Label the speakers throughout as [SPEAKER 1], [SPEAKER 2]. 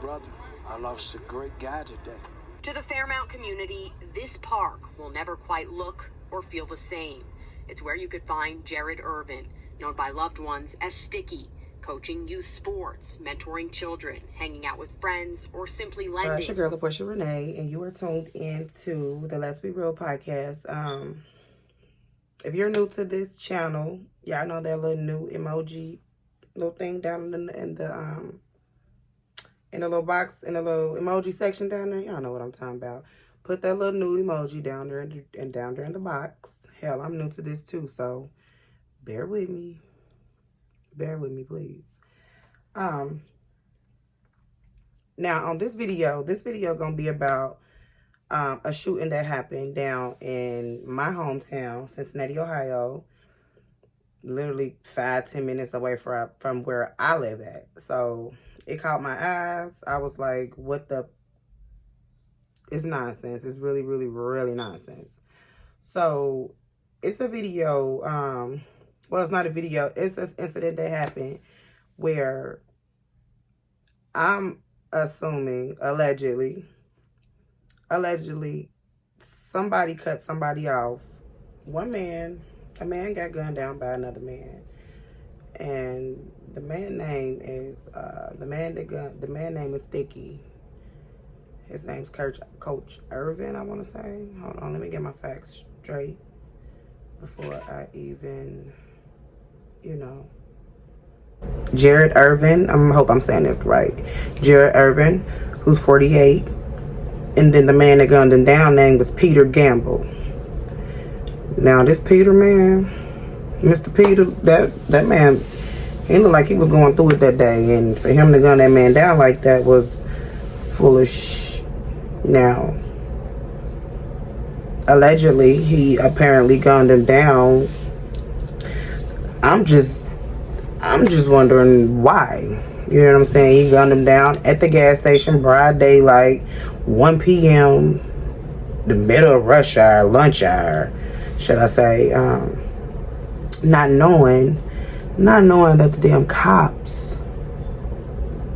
[SPEAKER 1] brother. I lost a great guy today.
[SPEAKER 2] To the Fairmount community, this park will never quite look or feel the same. It's where you could find Jared Irvin, known by loved ones as Sticky, coaching youth sports, mentoring children, hanging out with friends, or simply lending.
[SPEAKER 3] It's your girl, Portia Renee, and you are tuned into the Let's Be Real podcast. If you're new to this channel, y'all know that little new emoji, little thing down in the little box, in the little emoji section down there. Y'all know what I'm talking about. Put that little new emoji down there and down there in the box. Hell, I'm new to this too, so bear with me. Bear with me, please. Now on this video gonna be about a shooting that happened down in my hometown, Cincinnati, Ohio. Literally 5-10 minutes away from where I live at. So it caught my eyes. I was like, what the? It's nonsense. It's really, really, really nonsense. So it's a video. Well, it's not a video. It's an incident that happened where I'm assuming, allegedly, somebody cut somebody off. A man got gunned down by another man. And the man name is the man name is Sticky. His name's Coach Irvin, I want to say. Hold on, let me get my facts straight before I even, Jared Irvin. I hope I'm saying this right. Jared Irvin, who's 48, and then the man that gunned him down name was Peter Gamble. Now this Peter man, Mr. Peter, that man, he looked like he was going through it that day, and for him to gun that man down like that was foolish. Now, allegedly, he apparently gunned him down. I'm just wondering why. You know what I'm saying? He gunned him down at the gas station, broad daylight, 1 p.m., the middle of rush hour, lunch hour, should I say, not knowing that the damn cops,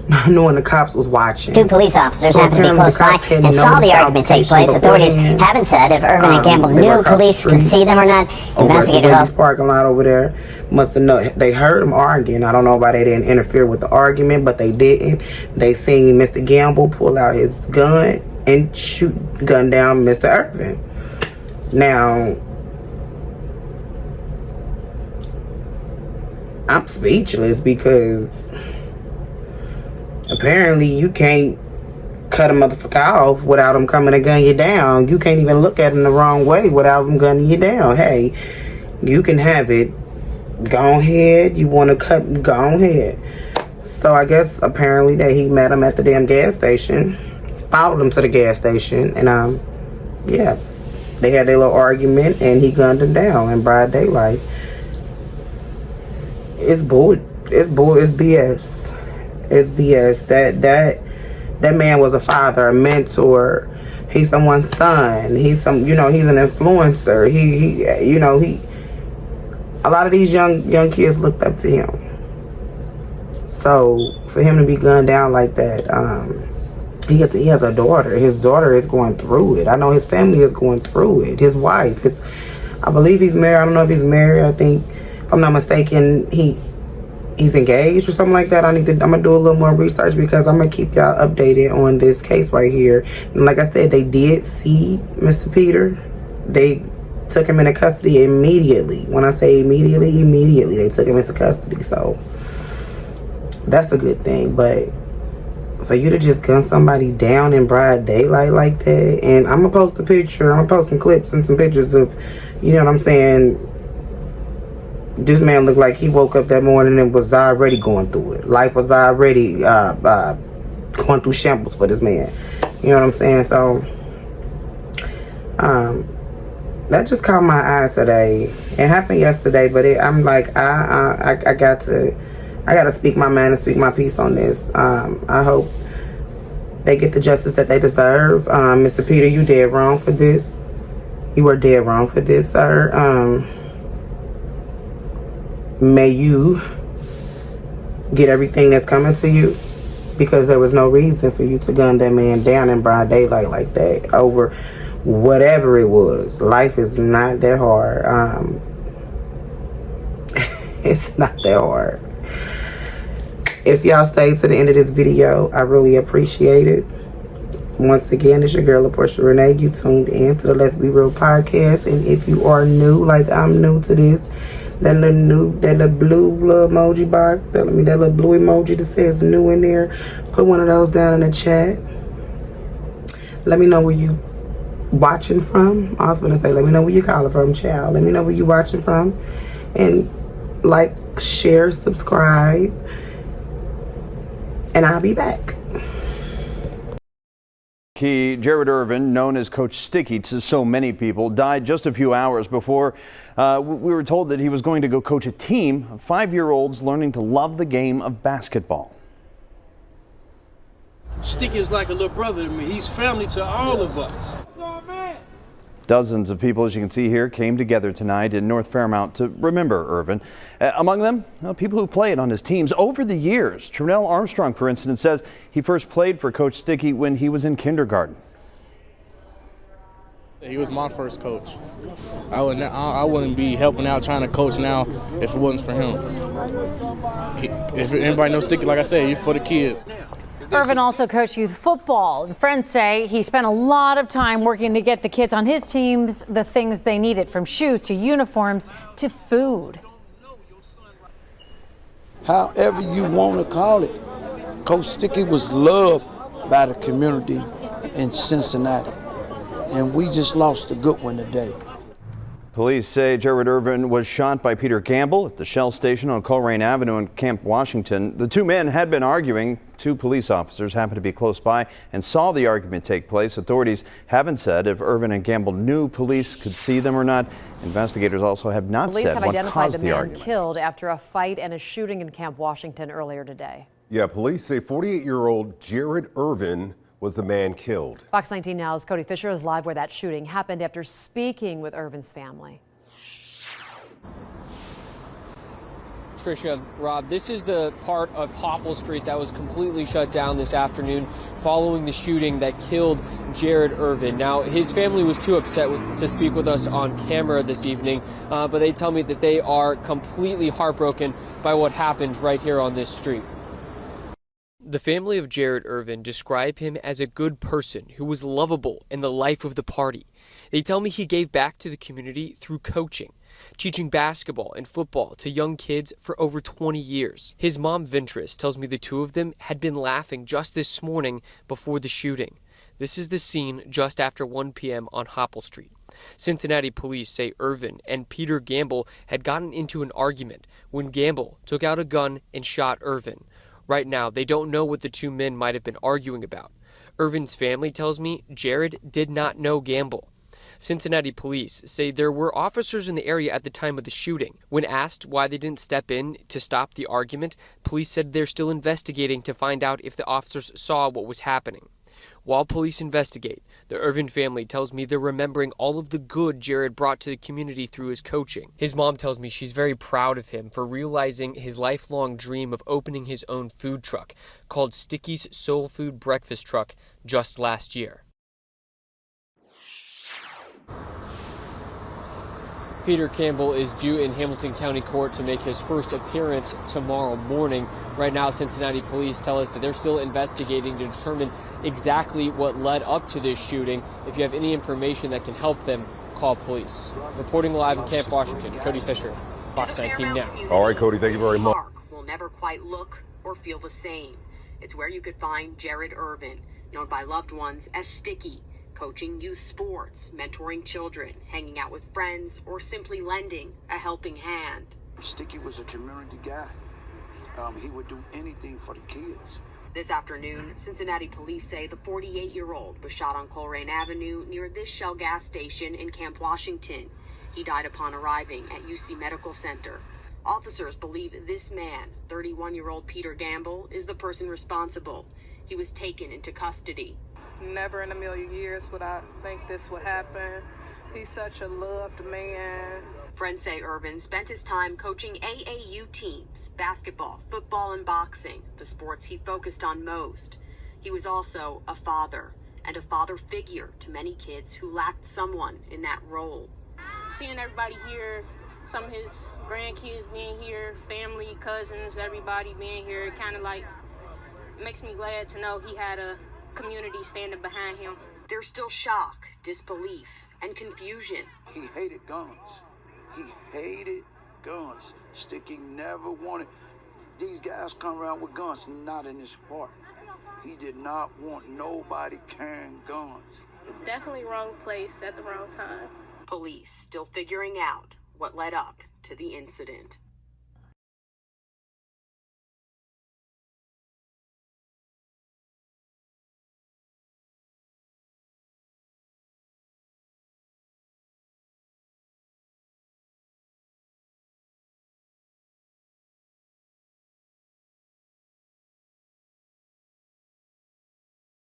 [SPEAKER 3] not knowing the cops was watching.
[SPEAKER 4] Two police officers happened to be close by and saw the argument take place. Authorities haven't said if Irvin and Gamble knew police could see them or not. Investigators
[SPEAKER 3] also parking lot over there must have known. They heard them arguing. I don't know why they didn't interfere with the argument, but they didn't. They seen Mr. Gamble pull out his gun and gun down Mr. Irvin. Now, I'm speechless because apparently you can't cut a motherfucker off without him coming to gun you down. You can't even look at him the wrong way without him gunning you down. Hey, you can have it. Go ahead. You want to cut? Go ahead. So I guess apparently that he met him at the damn gas station, followed him to the gas station, and yeah, they had their little argument, and he gunned him down in broad daylight. It's bull. It's BS. It's BS. That man was a father, a mentor. He's someone's son. He's an influencer. He a lot of these young kids looked up to him. So for him to be gunned down like that, he has a daughter. His daughter is going through it. I know his family is going through it. His wife I believe he's married. I don't know if he's married. I think, if I'm not mistaken, he's engaged or something like that. I'm gonna do a little more research because I'm gonna keep y'all updated on this case right here. And like I said, they did see Mr. Peter. They took him into custody immediately. When I say immediately they took him into custody. So that's a good thing. But for you to just gun somebody down in broad daylight like that, and I'm gonna post a picture. I'm gonna post some clips and some pictures of, you know what I'm saying, this man looked like he woke up that morning and was already going through it. Life was already going through shambles for this man. You know what I'm saying? So that just caught my eye today. It happened yesterday, but I'm like, I got to speak my mind and speak my piece on this. I hope they get the justice that they deserve. Mr. Peter, you dead wrong for this. You were dead wrong for this, sir. May you get everything that's coming to you. because there was no reason for you to gun that man down in broad daylight like that over whatever it was. Life is not that hard. It's not that hard. If y'all stayed to the end of this video, I really appreciate it. Once again, it's your girl, Portia Renee. You tuned in to the Let's Be Real podcast. And if you are new, like I'm new to this, that little blue emoji box, that little blue emoji that says new in there, put one of those down in the chat. Let me know where you watching from. I was going to say, let me know where you calling from, child. Let me know where you watching from. And like, share, subscribe. And I'll be back.
[SPEAKER 5] Jared Irvin, known as Coach Sticky to so many people, died just a few hours before we were told that he was going to go coach a team of 5-year-olds learning to love the game of basketball.
[SPEAKER 6] Sticky is like a little brother to me. He's family to all of us.
[SPEAKER 5] Dozens of people, as you can see here, came together tonight in North Fairmount to remember Irvin. Among them, people who played on his teams over the years. Trinell Armstrong, for instance, says he first played for Coach Sticky when he was in kindergarten.
[SPEAKER 7] He was my first coach. I wouldn't be helping out trying to coach now if it wasn't for him. If anybody knows Sticky, like I said, he's for the kids.
[SPEAKER 8] Irvin also coached youth football, and friends say he spent a lot of time working to get the kids on his teams the things they needed, from shoes to uniforms to food.
[SPEAKER 1] However you want to call it, Coach Sticky was loved by the community in Cincinnati, and we just lost a good one today.
[SPEAKER 5] Police say Jared Irvin was shot by Peter Gamble at the Shell station on Coleraine Avenue in Camp Washington. The two men had been arguing. Two police officers happened to be close by and saw the argument take place. Authorities haven't said if Irvin and Gamble knew police could see them or not. Investigators also have not said what caused the argument. Police have identified the man
[SPEAKER 9] killed after a fight and a shooting in Camp Washington earlier today.
[SPEAKER 10] Yeah, police say 48-year-old Jared Irvin was the man killed.
[SPEAKER 9] Fox 19 Now's Cody Fisher is live where that shooting happened after speaking with Irvin's family.
[SPEAKER 11] Tricia, Rob, this is the part of Hopple Street that was completely shut down this afternoon following the shooting that killed Jared Irvin. Now, his family was too upset to speak with us on camera this evening, but they tell me that they are completely heartbroken by what happened right here on this street. The family of Jared Irvin describe him as a good person who was lovable in the life of the party. They tell me he gave back to the community through coaching, teaching basketball and football to young kids for over 20 years. His mom, Ventress, tells me the two of them had been laughing just this morning before the shooting. This is the scene just after 1 p.m. on Hopple Street. Cincinnati police say Irvin and Peter Gamble had gotten into an argument when Gamble took out a gun and shot Irvin. Right now, they don't know what the two men might have been arguing about. Irvin's family tells me Jared did not know Gamble. Cincinnati police say there were officers in the area at the time of the shooting. When asked why they didn't step in to stop the argument, police said they're still investigating to find out if the officers saw what was happening. While police investigate, the Irvin family tells me they're remembering all of the good Jared brought to the community through his coaching. His mom tells me she's very proud of him for realizing his lifelong dream of opening his own food truck, called Sticky's Soul Food Breakfast Truck, just last year. Peter Campbell is due in Hamilton County Court to make his first appearance tomorrow morning. Right now, Cincinnati police tell us that they're still investigating to determine exactly what led up to this shooting. If you have any information that can help them, call police. Reporting live in Camp Washington, Cody Fisher, Fox 19 Now.
[SPEAKER 10] All right, Cody, thank you very much.
[SPEAKER 2] Park will never quite look or feel the same. It's where you could find Jared Irvin, known by loved ones as Sticky, coaching youth sports, mentoring children, hanging out with friends, or simply lending a helping hand.
[SPEAKER 1] Sticky was a community guy. He would do anything for the kids.
[SPEAKER 2] This afternoon, Cincinnati police say the 48-year-old was shot on Coleraine Avenue near this Shell gas station in Camp Washington. He died upon arriving at UC Medical Center. Officers believe this man, 31-year-old Peter Gamble, is the person responsible. He was taken into custody.
[SPEAKER 12] Never in a million years would I think this would happen.
[SPEAKER 3] He's such a loved man.
[SPEAKER 2] Friends say Irvin spent his time coaching AAU teams, basketball, football, and boxing, the sports he focused on most. He was also a father, and a father figure to many kids who lacked someone in that role.
[SPEAKER 12] Seeing everybody here, some of his grandkids being here, family, cousins, everybody being here, it kind of like makes me glad to know he had a community standing behind him.
[SPEAKER 2] There's still shock, disbelief, and confusion.
[SPEAKER 1] He hated guns. He hated guns. Sticky never wanted these guys come around with guns, not in his park. He did not want nobody carrying guns.
[SPEAKER 12] Definitely wrong place at the wrong time.
[SPEAKER 2] Police still figuring out what led up to the incident.